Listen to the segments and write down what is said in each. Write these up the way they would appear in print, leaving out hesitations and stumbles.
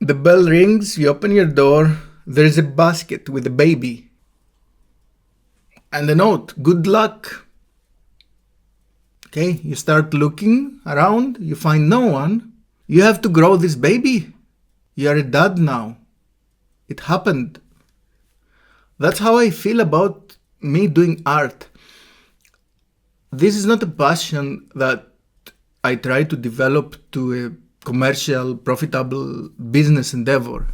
The bell rings, you open your door, there's a basket with a baby. And a note, good luck. Okay, you start looking around, you find no one. You have to grow this baby. You are a dad now. It happened. That's how I feel about me doing art. This is not a passion that I try to develop to a commercial, profitable business endeavor.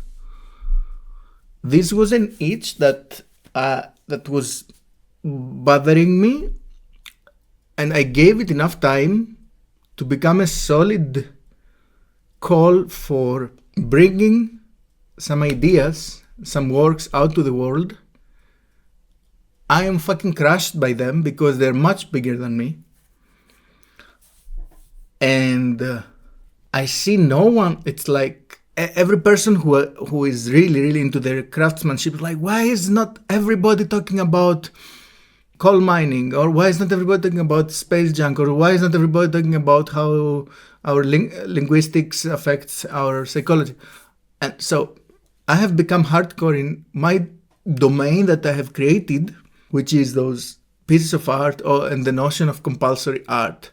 This was an itch that was bothering me, and I gave it enough time to become a solid call for bringing some ideas, some works out to the world. I am fucking crushed by them because they're much bigger than me. And I see no one. It's like every person who is really, really into their craftsmanship is like, why is not everybody talking about coal mining? Or why is not everybody talking about space junk? Or why is not everybody talking about how our linguistics affects our psychology? And so I have become hardcore in my domain that I have created, which is those pieces of art and the notion of compulsory art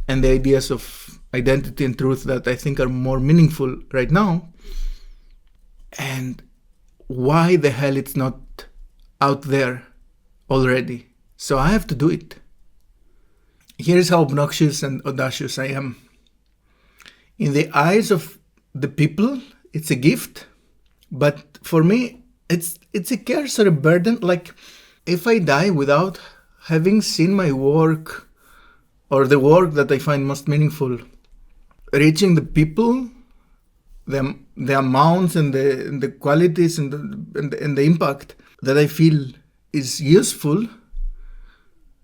and the ideas of identity and truth that I think are more meaningful right now. And why the hell it's not out there already? So I have to do it. Here's how obnoxious and audacious I am. In the eyes of the people, it's a gift. But for me, it's a curse or a burden. Like, if I die without having seen my work or the work that I find most meaningful reaching the people, the amounts and the qualities and the impact that I feel is useful,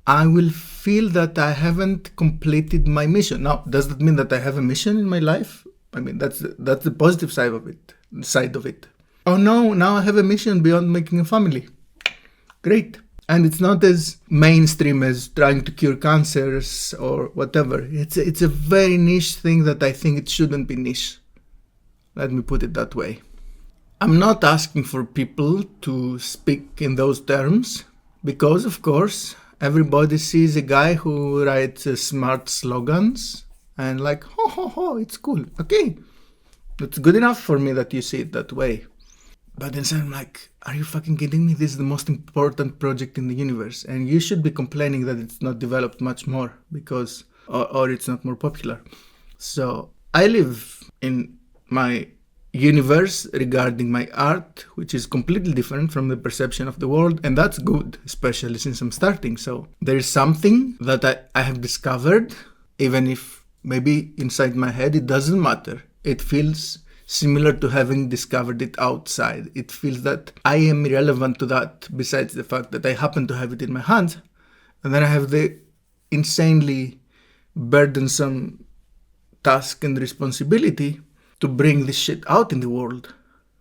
I will feel that I haven't completed my mission. Now, does that mean that I have a mission in my life? I mean, that's the positive side of it. Oh no, now I have a mission beyond making a family. Great. And it's not as mainstream as trying to cure cancers or whatever. It's a very niche thing that I think it shouldn't be niche. Let me put it that way. I'm not asking for people to speak in those terms because, of course, everybody sees a guy who writes smart slogans and like, ho, ho, ho, it's cool. Okay, that's good enough for me that you see it that way. But then I'm like, are you fucking kidding me? This is the most important project in the universe. And you should be complaining that it's not developed much more because, or it's not more popular. So I live in my universe regarding my art, which is completely different from the perception of the world. And that's good, especially since I'm starting. So there is something that I have discovered, even if maybe inside my head it doesn't matter. It feels similar to having discovered it outside. It feels that I am irrelevant to that, besides the fact that I happen to have it in my hands. And then I have the insanely burdensome task and responsibility to bring this shit out in the world.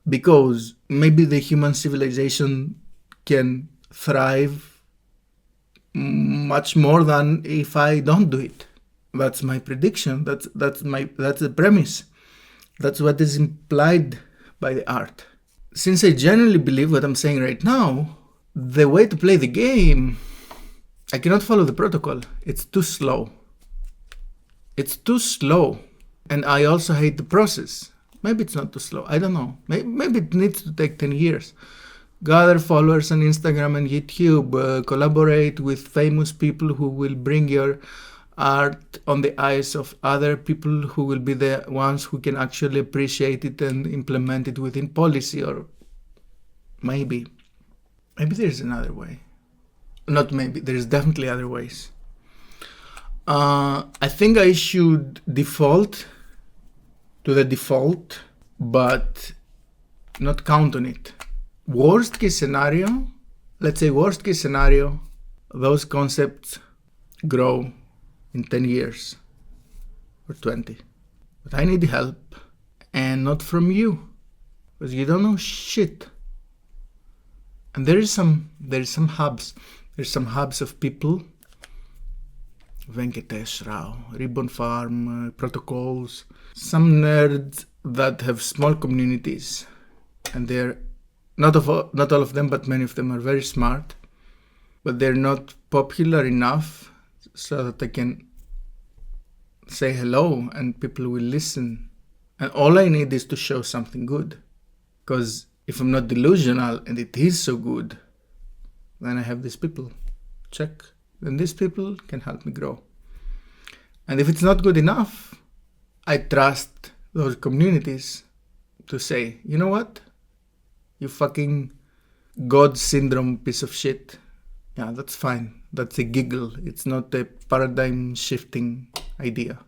Because maybe the human civilization can thrive much more than if I don't do it. That's my prediction. That's the premise. That's what is implied by the art. Since I genuinely believe what I'm saying right now, the way to play the game, I cannot follow the protocol. It's too slow. And I also hate the process. Maybe it's not too slow. I don't know. Maybe it needs to take 10 years. Gather followers on Instagram and YouTube. Collaborate with famous people who will bring your art on the eyes of other people who will be the ones who can actually appreciate it and implement it within policy. Or maybe there's another way. Not maybe, there's definitely other ways. I think I should default to the default, but not count on it. Worst case scenario, those concepts grow in 10 years or 20. But I need help, and not from you, because you don't know shit. And there's some hubs of people Venkatesh Rao, Ribbon Farm, Protocols. Some nerds that have small communities, and they're not all of them, but many of them are very smart, but they're not popular enough so that they can say hello and people will listen. And all I need is to show something good. Because if I'm not delusional and it is so good, then I have these people. Check. Then these people can help me grow. And if it's not good enough, I trust those communities to say, you know what? You fucking God syndrome piece of shit. Yeah, that's fine. That's a giggle. It's not a paradigm shifting idea.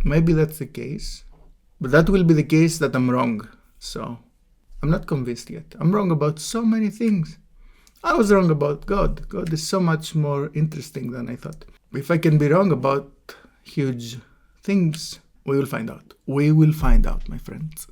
Maybe that's the case. But that will be the case that I'm wrong. So I'm not convinced yet. I'm wrong about so many things. I was wrong about God. God is so much more interesting than I thought. If I can be wrong about huge things, we will find out. We will find out, my friends.